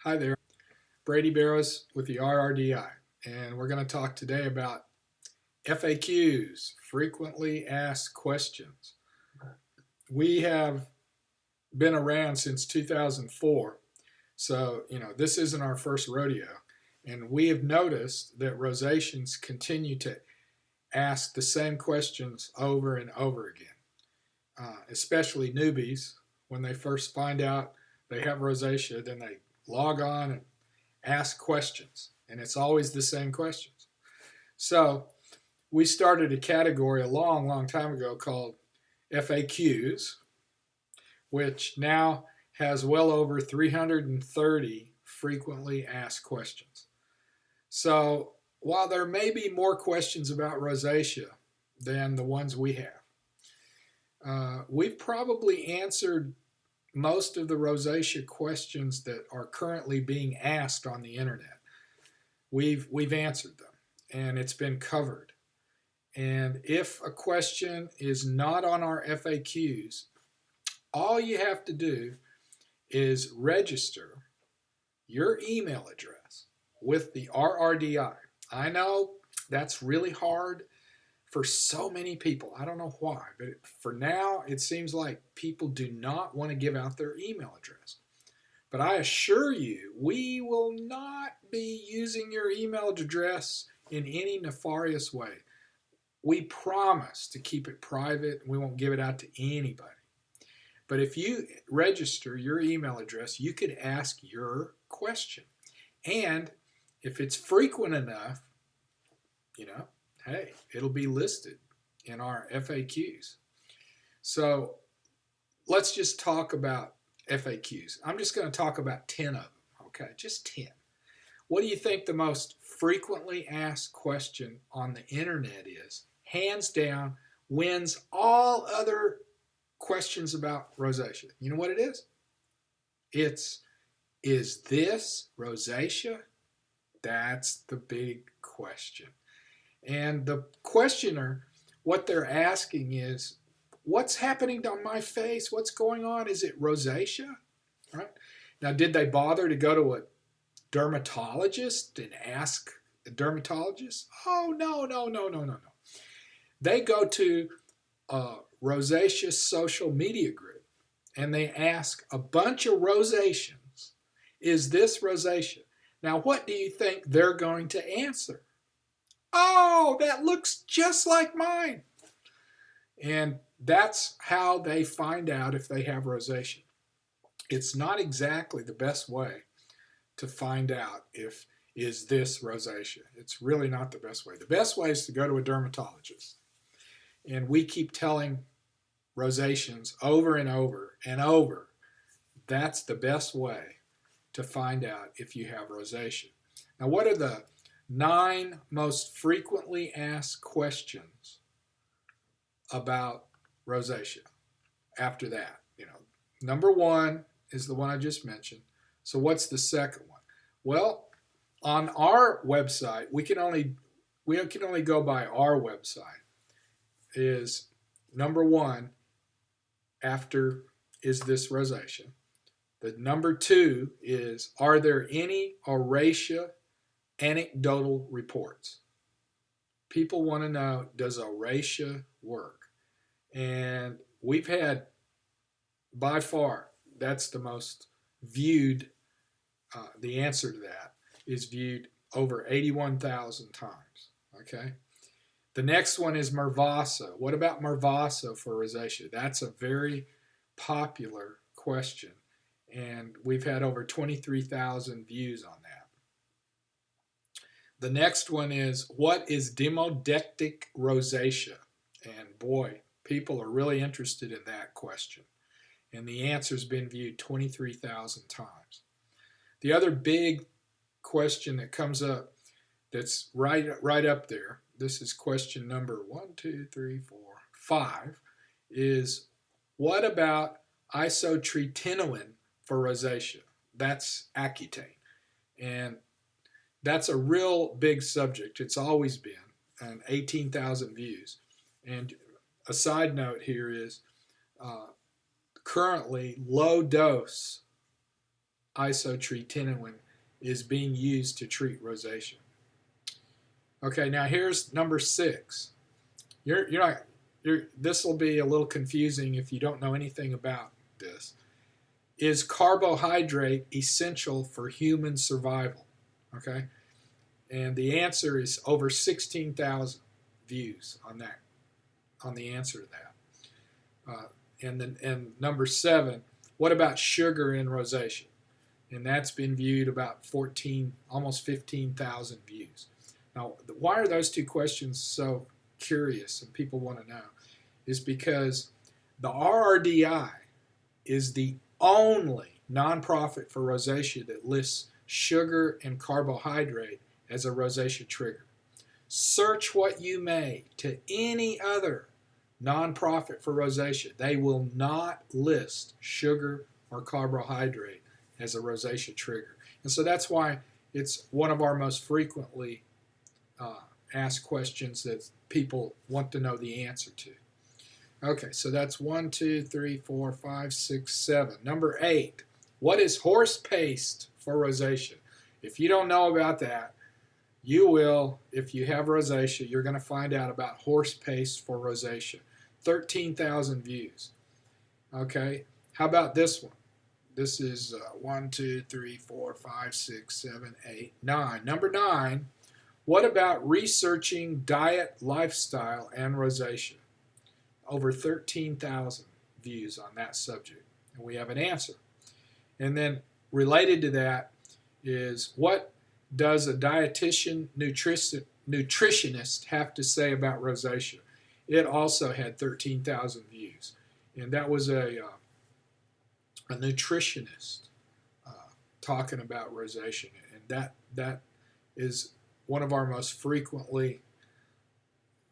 Hi there, Brady Barrows with the RRDi, and we're going to talk today about FAQs, frequently asked questions. We have been around since 2004, so this isn't our first rodeo, and we have noticed that rosaceans continue to ask the same questions over and over again, especially newbies when they first find out they have rosacea, then they log on and ask questions, and it's always the same questions. So we started a category a long, long time ago called FAQs, which now has well over 330 frequently asked questions. So while there may be more questions about rosacea than the ones we have, we've probably answered most of the rosacea questions that are currently being asked on the internet. We've answered them, and it's been covered. And if a question is not on our FAQs, all you have to do is register your email address with the RRDi. I know that's really hard for so many people. I don't know why, but for now, it seems like people do not want to give out their email address. But I assure you, we will not be using your email address in any nefarious way. We promise to keep it private. We won't give it out to anybody. But if you register your email address, you could ask your question. And if it's frequent enough, hey, it'll be listed in our FAQs. So let's just talk about FAQs. I'm just going to talk about 10 of them, okay? Just 10. What do you think the most frequently asked question on the internet is? Hands down, wins all other questions about rosacea. You know what it is? Is this rosacea? That's the big question. And the questioner, what they're asking is, what's happening on my face? What's going on? Is it rosacea? Right? Now, did they bother to go to a dermatologist and ask a dermatologist? Oh, no, no, no, no, no, no. They go to a rosacea social media group and they ask a bunch of rosaceans, is this rosacea? Now, what do you think they're going to answer? Oh, that looks just like mine. And that's how they find out if they have rosacea. It's not exactly the best way to find out if is this rosacea. It's really not the best way. The best way is to go to a dermatologist. And we keep telling rosaceans over and over and over, that's the best way to find out if you have rosacea. Now, what are the 9 most frequently asked questions about rosacea after that? Number 1 is the one I just mentioned. So what's the second one? Well, on our website, we can only go by our website. Is number 1 after is this rosacea? The number 2 is, are there any rosacea anecdotal reports? People want to know, does rosacea work? And we've had, by far, that's the most viewed, the answer to that is viewed over 81,000 times. Okay. The next one is Mirvasa. What about Mirvasa for rosacea? That's a very popular question, and we've had over 23,000 views on that. The next one is, what is demodectic rosacea? And boy, people are really interested in that question. And the answer's been viewed 23,000 times. The other big question that comes up that's right up there, this is question number 5, is what about isotretinoin for rosacea? That's Accutane. And that's a real big subject. It's always been, and 18,000 views. And a side note here is currently low dose isotretinoin is being used to treat rosacea. Okay, now here's number 6. This will be a little confusing if you don't know anything about this. Is carbohydrate essential for human survival? Okay, and the answer is over 16,000 views on that, on the answer to that. And number 7, what about sugar in rosacea? And that's been viewed about almost 15,000 views. Now, why are those two questions so curious and people want to know? Is because the RRDi is the only nonprofit for rosacea that lists sugar and carbohydrate as a rosacea trigger. Search what you may to any other nonprofit for rosacea. They will not list sugar or carbohydrate as a rosacea trigger. And so that's why it's one of our most frequently asked questions that people want to know the answer to. Okay, so that's 1, 2, 3, 4, 5, 6, 7. Number 8, what is horse paste for rosacea? If you don't know about that, you will, if you have rosacea, you're going to find out about horse paste for rosacea. 13,000 views. Okay, how about this one? This is 1, 2, 3, 4, 5, 6, 7, 8, 9. Number 9, what about researching diet, lifestyle, and rosacea? Over 13,000 views on that subject. And we have an answer. And then related to that is, what does a dietitian, nutritionist have to say about rosacea? It also had 13,000 views. And that was a nutritionist talking about rosacea. And that is one of our most frequently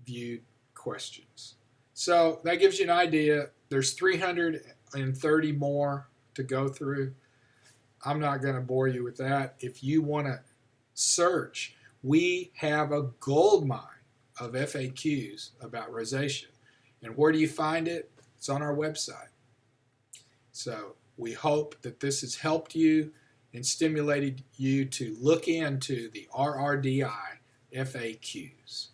viewed questions. So that gives you an idea. There's 330 more to go through. I'm not going to bore you with that. If you want to search, we have a goldmine of FAQs about rosacea. And where do you find it? It's on our website. So we hope that this has helped you and stimulated you to look into the RRDi FAQs.